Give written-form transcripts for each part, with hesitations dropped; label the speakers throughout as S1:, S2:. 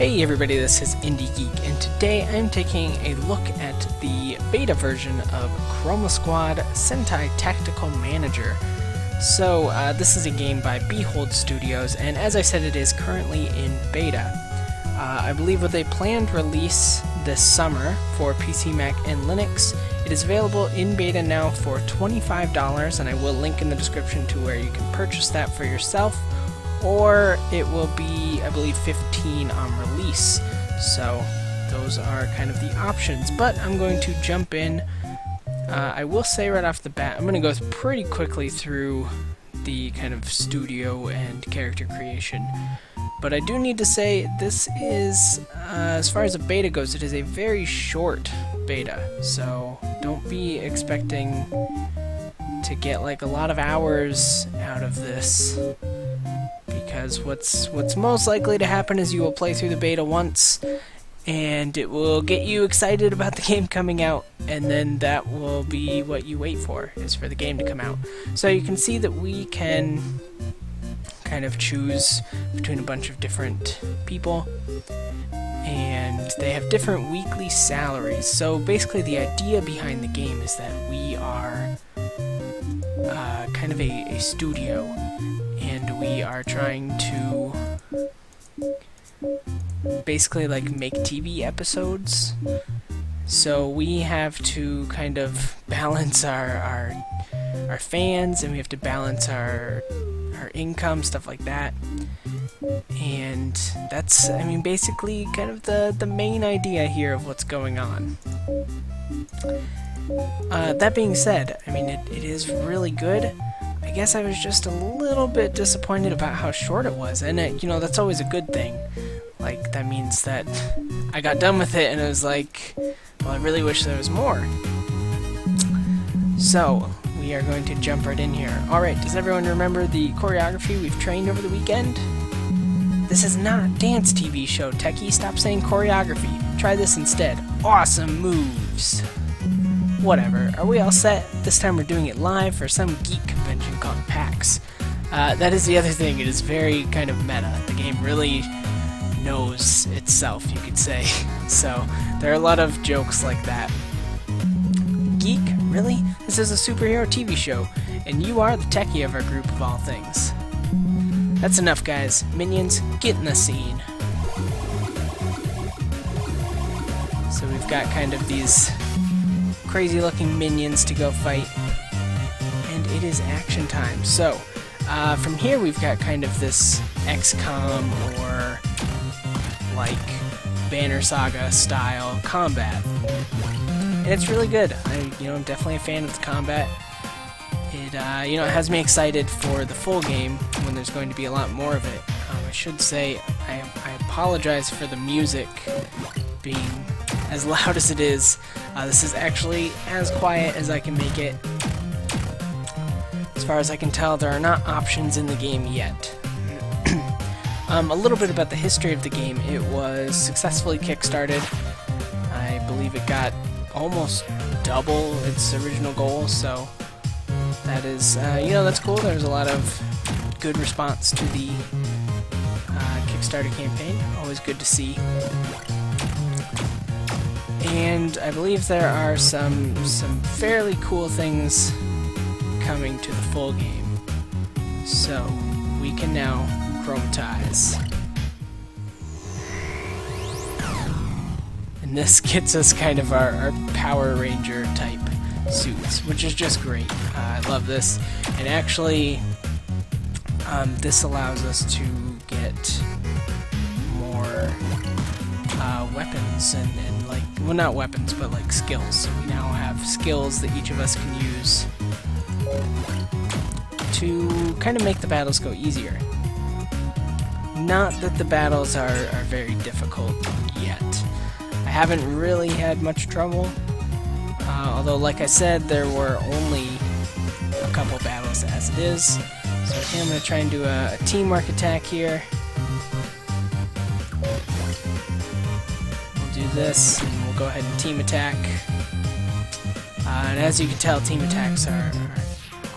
S1: Hey everybody, this is IndieGeek, and today I'm taking a look at the beta version of Chroma Squad Sentai Tactical Manager. So, this is a game by Behold Studios, and as I said, it is currently in beta. I believe with a planned release this summer for PC, Mac, and Linux, it is available in beta now for $25, and I will link in the description to where you can purchase that for yourself. Or it will be, I believe, $15 on release. So those are kind of the options. But I'm going to jump in. I will say right off the bat, I'm going to go pretty quickly through the kind of studio and character creation. But I do need to say this is, as far as a beta goes, it is a very short beta. So don't be expecting to get like a lot of hours out of this. Because what's most likely to happen is you will play through the beta once, and it will get you excited about the game coming out, and then that will be what you wait for, is for the game to come out. So you can see that we can kind of choose between a bunch of different people, and they have different weekly salaries. So basically the idea behind the game is that we are kind of a studio, and we are trying to basically like make TV episodes. So we have to kind of balance our fans, and we have to balance our income, stuff like that. And that's, I mean, basically kind of the main idea here of what's going on. That being said, I mean, it is really good. I guess I was just a little bit disappointed about how short it was, and you know, that's always a good thing. Like, that means that I got done with it and I was like, well, I really wish there was more. So, we are going to jump right in here. Alright, does everyone remember the choreography we've trained over the weekend? This is not dance TV show, techie. Stop saying choreography. Try this instead. Awesome moves. Whatever. Are we all set? This time we're doing it live for some geek convention called PAX. That is the other thing. It is very kind of meta. The game really knows itself, you could say. So, there are a lot of jokes like that. Geek? Really? This is a superhero TV show, and you are the techie of our group of all things. That's enough, guys. Minions, get in the scene. So we've got kind of these crazy looking minions to go fight, and it is action time. So from here we've got kind of this XCOM or like Banner Saga style combat, and it's really good. I'm definitely a fan of the combat. It it has me excited for the full game when there's going to be a lot more of it. I should say I apologize for the music being as loud as it is. This is actually as quiet as I can make it. As far as I can tell, there are not options in the game yet. A little bit about the history of the game. It was successfully kickstarted. I believe it got almost double its original goal, so that is, that's cool. There's a lot of good response to the Kickstarter campaign. Always good to see. And I believe there are some fairly cool things coming to the full game. So we can now chromatize. And this gets us kind of our Power Ranger type suits, which is just great. I love this. And actually, this allows us to get more weapons and like, well, not weapons, but like skills. So we now have skills that each of us can use to kind of make the battles go easier. Not that the battles are very difficult yet. I haven't really had much trouble, although like I said, there were only a couple battles as it is. So okay, I'm going to try and do a teamwork attack here. We'll do this, and we'll go ahead and team attack. And as you can tell, team attacks are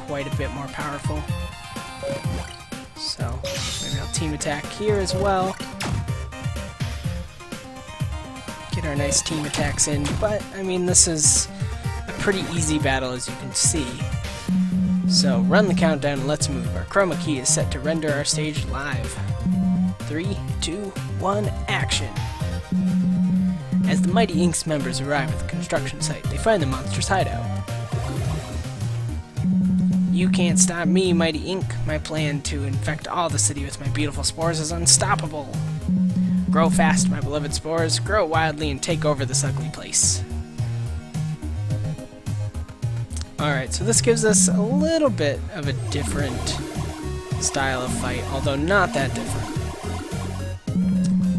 S1: quite a bit more powerful. So maybe I'll team attack here as well. get our nice team attacks in, but I mean this is a pretty easy battle as you can see. So run the countdown and let's move. Our chroma key is set to render our stage live. 3, 2, 1, action! As the Mighty Inks members arrive at the construction site, they find the monster's hideout. You can't stop me, Mighty Ink. My plan to infect all the city with my beautiful spores is unstoppable. Grow fast, my beloved spores. Grow wildly and take over this ugly place. Alright, so this gives us a little bit of a different style of fight, although not that different.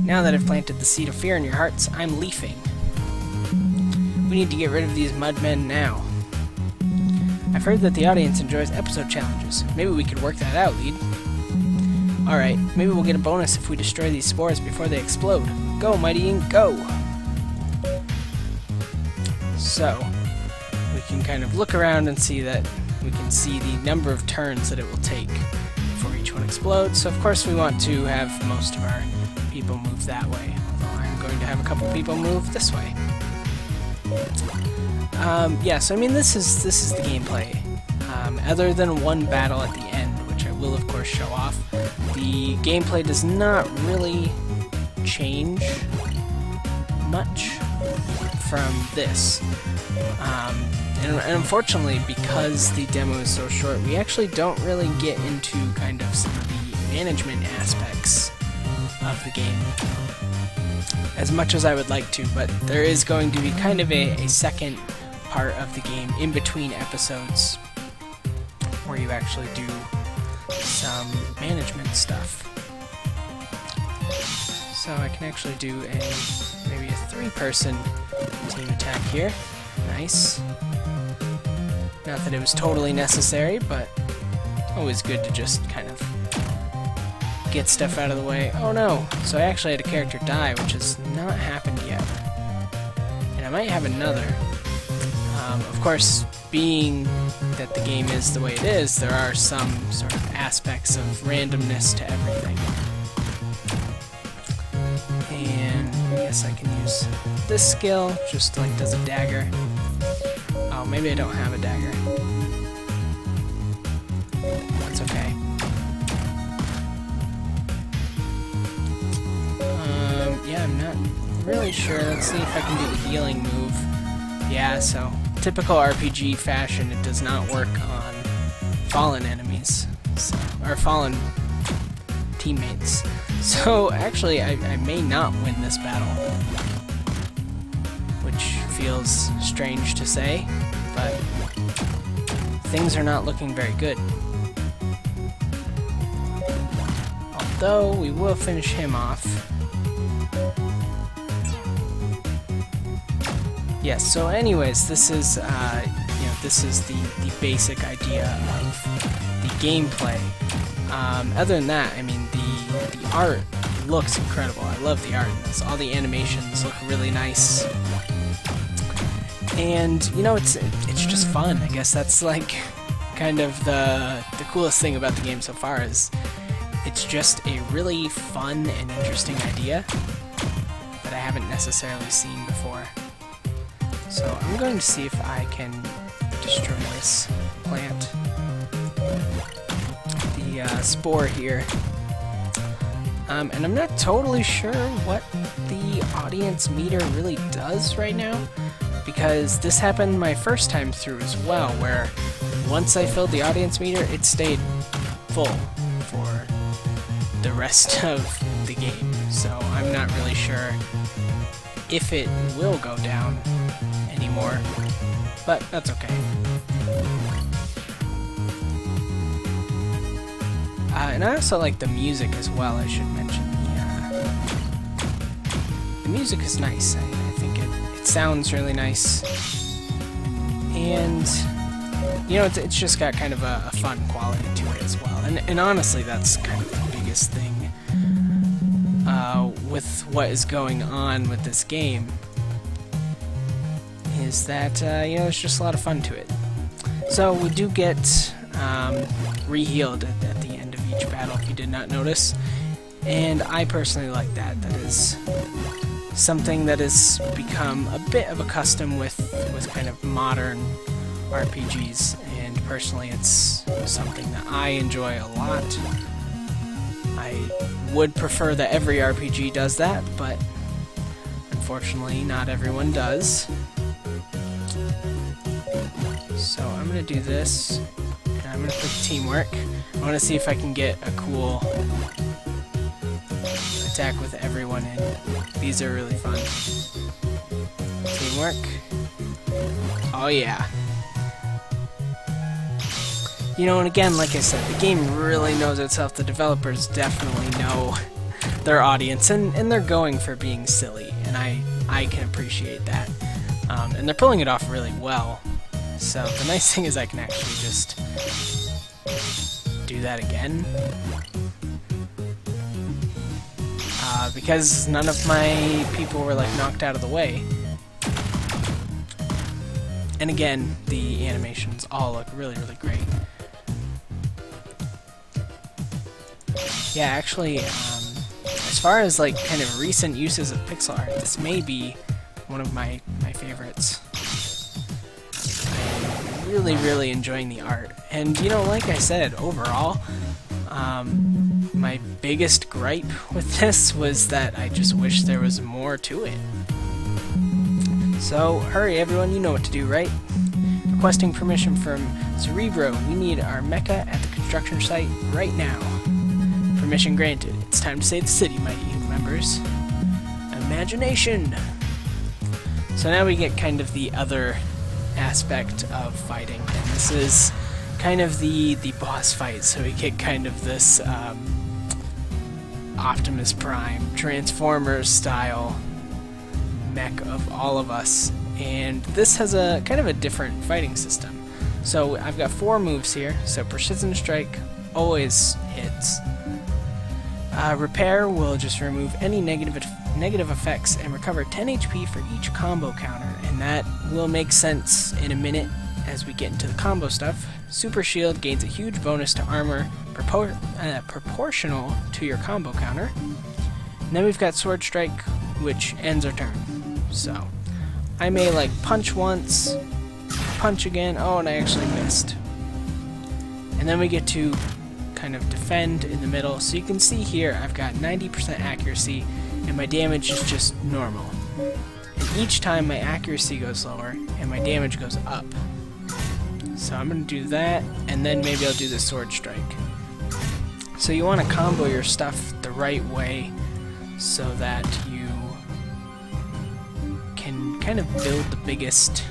S1: Now that I've planted the seed of fear in your hearts, I'm leafing. We need to get rid of these mudmen now. I've heard that the audience enjoys episode challenges. Maybe we could work that out, lead. Alright, maybe we'll get a bonus if we destroy these spores before they explode. Go, Mighty Ink, go! So, we can kind of look around and see that we can see the number of turns that it will take before each one explodes. So of course we want to have most of our people move that way, although I'm going to have a couple people move this way. Yeah, so I mean this is the gameplay. Other than one battle at the end, which I will of course show off, the gameplay does not really change much from this. And unfortunately, because the demo is so short, we actually don't really get into kind of some of the management aspects of the game as much as I would like to, but there is going to be kind of a second part of the game in between episodes where you actually do some management stuff. So I can actually do maybe a 3-person team attack here. Nice. Not that it was totally necessary, but always good to just kind of get stuff out of the way. Oh no! So I actually had a character die, which has not happened yet. And I might have another. Of course, being that the game is the way it is, there are some sort of aspects of randomness to everything. And I guess I can use this skill, just like does a dagger. Oh, maybe I don't have a dagger. That's okay. Yeah, I'm not really sure. Let's see if I can do the healing move. Yeah, so typical RPG fashion, it does not work on fallen enemies, so, or fallen teammates. So actually, I may not win this battle, which feels strange to say, but things are not looking very good. Although we will finish him off. Yes, so anyways, this is this is the basic idea of the gameplay. Other than that, I mean, the art looks incredible. I love the art in this. All the animations look really nice. And, you know, it's just fun. I guess that's like kind of the coolest thing about the game so far is it's just a really fun and interesting idea that I haven't necessarily seen before. So I'm going to see if I can destroy this plant. The spore here. And I'm not totally sure what the audience meter really does right now, because this happened my first time through as well, where once I filled the audience meter, it stayed full for the rest of the game. So I'm not really sure if it will go down anymore, but that's okay. And I also like the music as well, I should mention. The music is nice. I think it sounds really nice. And, you know, it's just got kind of a fun quality to it as well. And honestly, that's kind of the biggest thing with what is going on with this game, is that, you know, there's just a lot of fun to it. So we do get re-healed at the end of each battle, if you did not notice, and I personally like that. That is something that has become a bit of a custom with kind of modern RPGs, and personally it's something that I enjoy a lot. I would prefer that every RPG does that, but unfortunately not everyone does. So I'm going to do this, and I'm going to put teamwork. I want to see if I can get a cool attack with everyone in. These are really fun. Teamwork. Oh yeah. You know, and again, like I said, the game really knows itself. The developers definitely know their audience, and they're going for being silly, and I can appreciate that. And they're pulling it off really well. So the nice thing is I can actually just do that again. Because none of my people were like knocked out of the way. And again, the animations all look really, really great. Yeah, actually, as far as like kind of recent uses of pixel art, this may be one of my favorites. I'm really, really enjoying the art. And you know, like I said, overall, my biggest gripe with this was that I just wish there was more to it. So, hurry everyone, you know what to do, right? Requesting permission from Cerebro. We need our mecha at the construction site right now. Permission granted. It's time to save the city, mighty members. Imagination! So now we get kind of the other aspect of fighting, and this is kind of the boss fight, so we get kind of this Optimus Prime, Transformers style mech of all of us, and this has a kind of a different fighting system. So I've got 4 moves here. So Precision Strike always hits. Repair will just remove any negative effects and recover 10 HP for each combo counter, and that will make sense in a minute as we get into the combo stuff. Super Shield gains a huge bonus to armor proportional to your combo counter. And then we've got Sword Strike, which ends our turn. So I may like punch once, punch again, oh, and I actually missed. And then we get to kind of defend in the middle. So you can see here I've got 90% accuracy, and my damage is just normal. And each time my accuracy goes lower and my damage goes up. So I'm going to do that, and then maybe I'll do the Sword Strike. So you want to combo your stuff the right way so that you can kind of build the biggest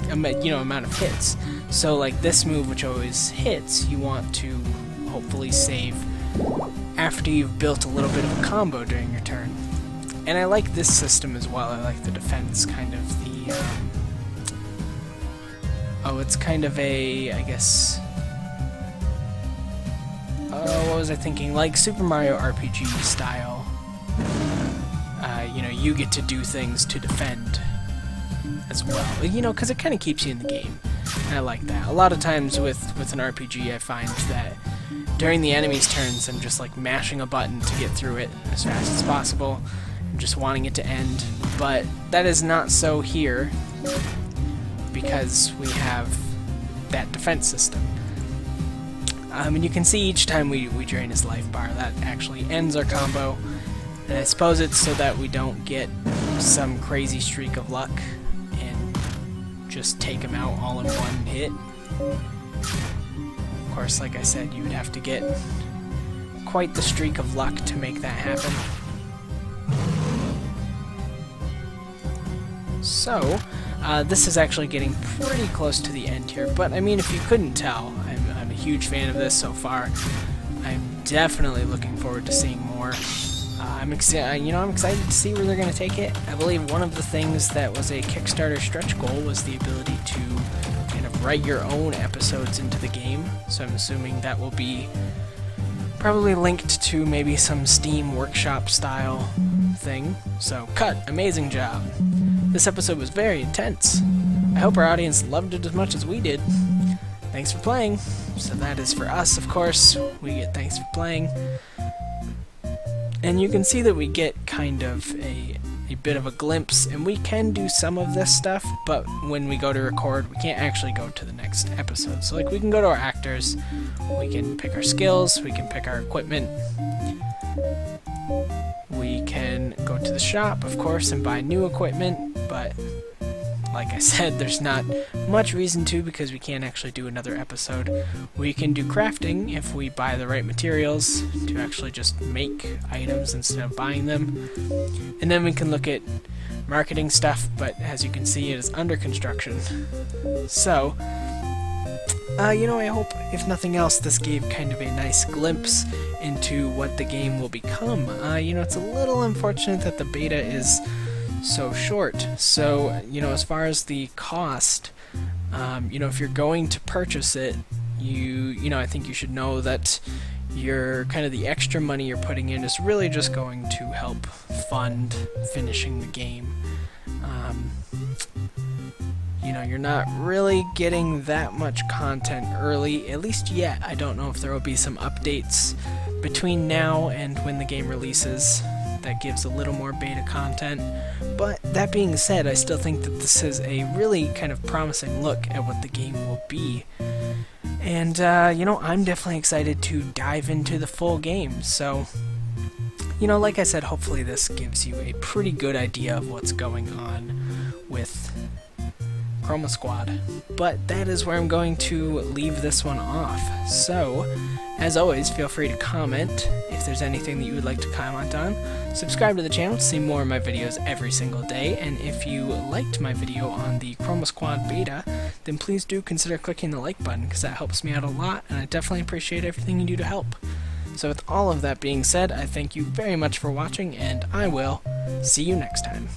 S1: amount of hits. So like this move, which always hits, you want to hopefully save after you've built a little bit of a combo during your turn. And I like this system as well. I like the defense, kind of the it's kind of a, I guess, what was I thinking? Like Super Mario RPG style. You get to do things to defend as well. Because it kind of keeps you in the game. And I like that. A lot of times with an RPG, I find that during the enemy's turns, I'm just like mashing a button to get through it as fast as possible. I'm just wanting it to end. But that is not so here, because we have that defense system. And you can see each time we drain his life bar, that actually ends our combo. And I suppose it's so that we don't get some crazy streak of luck and just take him out all in one hit. Of course, like I said, you would have to get quite the streak of luck to make that happen. So, this is actually getting pretty close to the end here, but I mean, if you couldn't tell, I'm a huge fan of this so far. I'm definitely looking forward to seeing more. I'm excited to see where they're going to take it. I believe one of the things that was a Kickstarter stretch goal was the ability to kind of write your own episodes into the game, so I'm assuming that will be probably linked to maybe some Steam Workshop style thing. So, cut! Amazing job! This episode was very intense. I hope our audience loved it as much as we did. Thanks for playing. So that is for us, of course. We get thanks for playing. And you can see that we get kind of a a bit of a glimpse, and we can do some of this stuff, but when we go to record, we can't actually go to the next episode. So like we can go to our actors, we can pick our skills, we can pick our equipment, we can go to the shop, of course, and buy new equipment, but like I said, there's not much reason to because we can't actually do another episode. We can do crafting if we buy the right materials to actually just make items instead of buying them. And then we can look at marketing stuff, but as you can see, it is under construction. So, I hope, if nothing else, this gave kind of a nice glimpse into what the game will become. It's a little unfortunate that the beta is so short. So, as far as the cost, if you're going to purchase it, I think you should know that the extra money you're putting in is really just going to help fund finishing the game. You're not really getting that much content early, at least yet. I don't know if there will be some updates between now and when the game releases that gives a little more beta content. But that being said, I still think that this is a really kind of promising look at what the game will be. And, I'm definitely excited to dive into the full game. So, like I said, hopefully this gives you a pretty good idea of what's going on with Chroma Squad. But that is where I'm going to leave this one off. So, as always, feel free to comment if there's anything that you would like to comment on. Subscribe to the channel to see more of my videos every single day, and if you liked my video on the Chroma Squad beta, then please do consider clicking the like button, because that helps me out a lot, and I definitely appreciate everything you do to help. So with all of that being said, I thank you very much for watching, and I will see you next time.